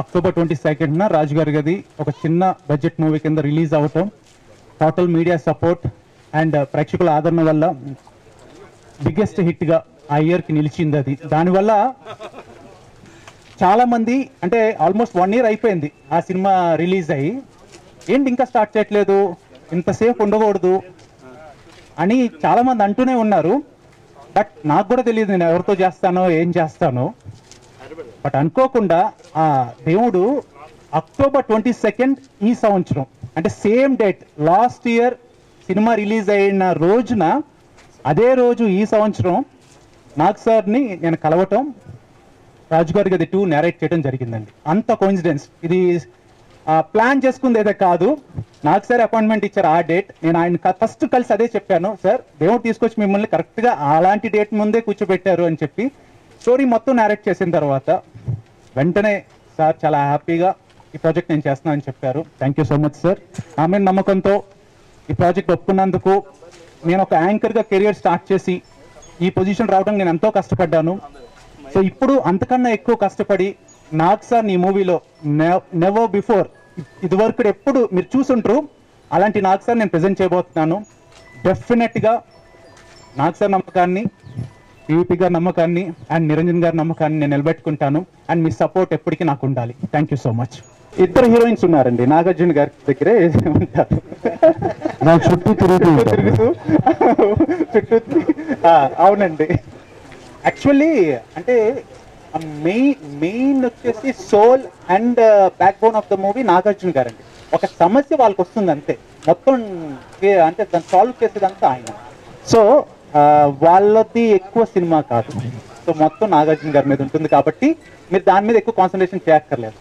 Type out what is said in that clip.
October 22న రాజు గారి గది ఒక చిన్న బడ్జెట్ మూవీ కింద రిలీజ్ అవటం, టోటల్ మీడియా సపోర్ట్ అండ్ ప్రేక్షకుల ఆదరణ వల్ల బిగ్గెస్ట్ హిట్గా ఆ ఇయర్కి నిలిచింది. అది దానివల్ల చాలామంది అంటే ఆల్మోస్ట్ 1 year అయిపోయింది ఆ సినిమా రిలీజ్ అయ్యి, ఏంటి ఇంకా స్టార్ట్ చేయట్లేదు, ఇంతసేపు ఉండకూడదు అని చాలామంది అంటూనే ఉన్నారు. బట్ నాకు కూడా తెలియదు నేను ఎవరితో చేస్తానో ఏం చేస్తానో. బట్ అనుకోకుండా ఆ దేవుడు అక్టోబర్ 22 ఈ సంవత్సరం అంటే same date last year cinema release అయిన రోజున అదే రోజు ఈ సంవత్సరం నాగ్ సార్ని నేను కలవటం, రాజు గారి గది 2 నేరేట్ చేయడం జరిగిందండి. అంత కోఇన్సిడెన్స్, ఇది ప్లాన్ చేసుకుంది ఏదో కాదు. నాకు సార్ అపాయింట్మెంట్ ఇచ్చారు ఆ డేట్, నేను ఆయన ఫస్ట్ కలిసి అదే చెప్పాను, సార్ దేవుడు తీసుకొచ్చి మిమ్మల్ని కరెక్ట్గా అలాంటి డేట్ ముందే కూర్చోబెట్టారు అని చెప్పి స్టోరీ మొత్తం నేరేట్ చేసిన తర్వాత వెంటనే సార్ చాలా హ్యాపీగా ఈ ప్రాజెక్ట్ నేను చేస్తున్నానని చెప్పారు. Thank you so much sir. ఆమె నమ్మకంతో ఈ ప్రాజెక్ట్ ఒప్పుకున్నందుకు, నేను ఒక యాంకర్గా కెరియర్ స్టార్ట్ చేసి ఈ పొజిషన్ రావడానికి నేను ఎంతో కష్టపడ్డాను. సో ఇప్పుడు అంతకన్నా ఎక్కువ కష్టపడి నాగ్ సార్ ఈ మూవీలో నెవర్ బిఫోర్ ఇదివరకు ఎప్పుడు మీరు చూసుంటారు అలాంటి నాగ్ సార్ నేను ప్రజెంట్ చేయబోతున్నాను. డెఫినెట్గా నాగ్ సార్ నమ్మకాన్ని, టీవీపీ గారి నమ్మకాన్ని అండ్ నిరంజన్ గారి నమ్మకాన్ని నేను నిలబెట్టుకుంటాను. అండ్ మీ సపోర్ట్ ఎప్పటికీ నాకు ఉండాలి. Thank you so much. 2 heroines ఉన్నారండి, నాగార్జున గారి దగ్గరే ఉంటారు, నాకు చుట్టూ తిరుగుతూ అవునండి. యాక్చువల్లీ అంటే మెయిన్ వచ్చేసి soul and backbone of the movie Nagarjuna గారండి. ఒక సమస్య వాళ్ళకి వస్తుంది అంతే, మొత్తం అంటే దాన్ని సాల్వ్ చేసేదంతా ఆయన. సో వాళ్ళది ఎక్కువ సినిమా కాదు, సో మొత్తం నాగార్జున గారి మీద ఉంటుంది కాబట్టి మీరు దాని మీద ఎక్కువ కాన్సన్ట్రేషన్ చేయక్కర్లేదు.